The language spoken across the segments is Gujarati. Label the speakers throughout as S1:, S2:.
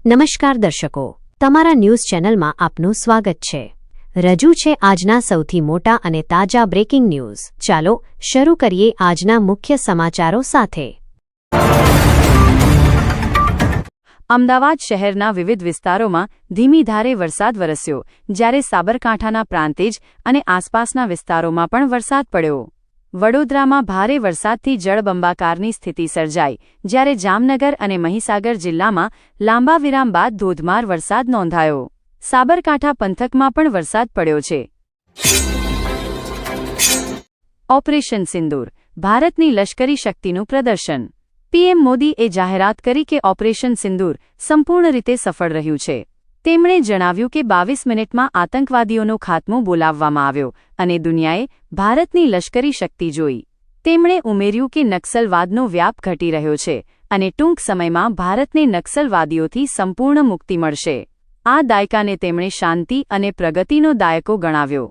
S1: નમસ્કાર દર્શકો, તમારા ન્યૂઝ ચેનલમાં આપનું સ્વાગત છે। રજૂ છે આજના સૌથી મોટા અને તાજા બ્રેકિંગ ન્યૂઝ। ચાલો શરૂ કરીએ આજના મુખ્ય સમાચારો સાથે।
S2: અમદાવાદ શહેરના વિવિધ વિસ્તારોમાં ધીમી ધારે વરસાદ વરસ્યો, જ્યારે સાબરકાંઠાના પ્રાંતિજ અને આસપાસના વિસ્તારોમાં પણ વરસાદ પડ્યો। વડોદરામાં ભારે વરસાદથી જળબંબાકારની સ્થિતિ સર્જાઈ, જ્યારે જામનગર અને મહીસાગર જિલ્લામાં લાંબા વિરામ બાદ ધોધમાર વરસાદ નોંધાયો। સાબરકાંઠા પંથકમાં પણ વરસાદ પડ્યો છે। ઓપરેશન સિંદૂર, ભારતની લશ્કરી શક્તિનું પ્રદર્શન। પીએમ મોદીએ જાહેરાત કરી કે ઓપરેશન સિંદૂર સંપૂર્ણ રીતે સફળ રહ્યું છે। તેમણે જણાવ્યું કે 22 મિનિટમાં આતંકવાદીઓનો ખાત્મો બોલાવવામાં આવ્યો અને દુનિયાએ ભારતની લશ્કરી શક્તિ જોઈ। તેમણે ઉમેર્યું કે નક્સલવાદનો વ્યાપ ઘટી રહ્યો છે અને ટૂંક સમયમાં ભારતને નક્સલવાદીઓથી સંપૂર્ણ મુક્તિ મળશે। આ દાયકાને તેમણે શાંતિ અને પ્રગતિનો દાયકો ગણાવ્યો।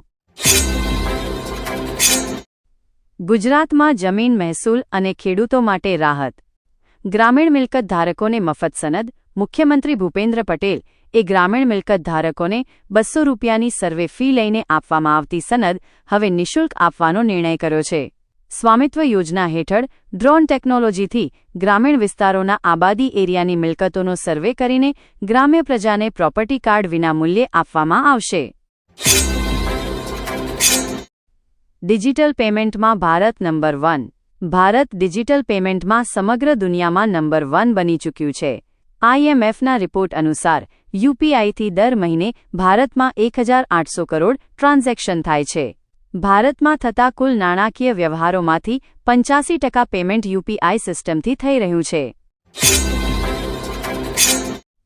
S2: ગુજરાતમાં જમીન મહેસૂલ અને ખેડૂતો માટે રાહત। ગ્રામીણ મિલકત ધારકોને મફત સનદ। મુખ્યમંત્રી ભૂપેન્દ્ર પટેલ એ ગ્રામીણ મિલકત ધારકોને 200 રૂપિયાની સર્વે ફી લઈને આપવામાં આવતી સનદ હવે નિઃશુલ્ક આપવાનો નિર્ણય કર્યો છે। સ્વામિત્વ યોજના હેઠળ ડ્રોન ટેકનોલોજીથી ગ્રામીણ વિસ્તારોના આબાદી એરિયાની મિલકતોનો સર્વે કરીને ગ્રામ્ય પ્રજાને પ્રોપર્ટી કાર્ડ વિનામૂલ્યે આપવામાં આવશે। ડિજિટલ પેમેન્ટમાં ભારત નંબર 1। ભારત ડિજિટલ પેમેન્ટમાં સમગ્ર દુનિયામાં નંબર 1 બની ચૂક્યું છે। IMFના રિપોર્ટ અનુસાર યુપીઆઈથી દર મહિને ભારતમાં 1800 કરોડ ટ્રાન્ઝેક્શન થાય છે। ભારતમાં થતા કુલ નાણાકીય વ્યવહારોમાંથી 85% પેમેન્ટ યુપીઆઈ સિસ્ટમથી થઈ રહ્યું છે।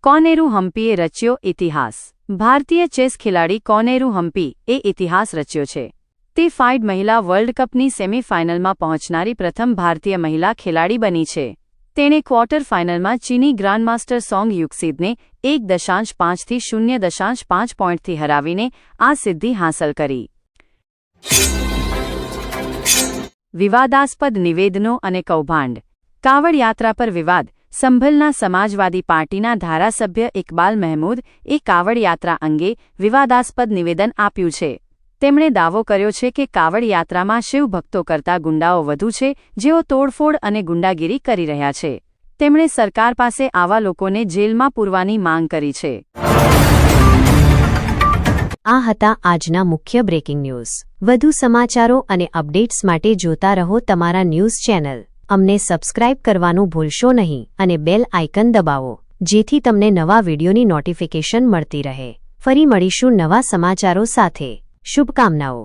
S2: કોનેરુ હમ્પીએ રચ્યો ઇતિહાસ। ભારતીય ચેસ ખેલાડી કોનેરુ હમ્પી એ ઇતિહાસ રચ્યો છે। તે ફાઇડ મહિલા વર્લ્ડ કપની સેમીફાઇનલમાં પહોંચનારી પ્રથમ ભારતીય મહિલા ખેલાડી બની છે। તેણે ક્વાર્ટર ફાઇનલમાં ચીની ગ્રાન્ડમાસ્ટર સોંગ યુક્સીદને 1.5 થી 0.5 પોઈન્ટથી હરાવીને આ સિદ્ધિ હાંસલ કરી। વિવાદાસ્પદ નિવેદનો અને કૌભાંડ। કાવડ યાત્રા પર વિવાદ। સંભલના સમાજવાદી પાર્ટીના ધારાસભ્ય ઇકબાલ મહેમૂદ એ કાવડ યાત્રા અંગે વિવાદાસ્પદ નિવેદન આપ્યું છે। તેમણે દાવો કર્યો છે કે કાવડ યાત્રામાં શિવ ભક્તો કરતા ગુંડાઓ વધુ છે, જેઓ તોડફોડ અને ગુંડાગીરી કરી રહ્યા છે। તેમણે સરકાર પાસે આવા લોકોને જેલમાં પૂરવાની માંગ કરી છે।
S1: આ હતા આજના મુખ્ય બ્રેકિંગ ન્યૂઝ। વધુ સમાચારો અને અપડેટ્સ માટે જોતા રહો તમારા ન્યૂઝ ચેનલ। અમને સબસ્ક્રાઇબ કરવાનું ભૂલશો નહીં અને બેલ આઇકન દબાવો, જેથી તમને નવા વિડીયોની નોટિફિકેશન મળતી રહે। ફરી મળીશું નવા સમાચારો સાથે। શુભકામનાઓ।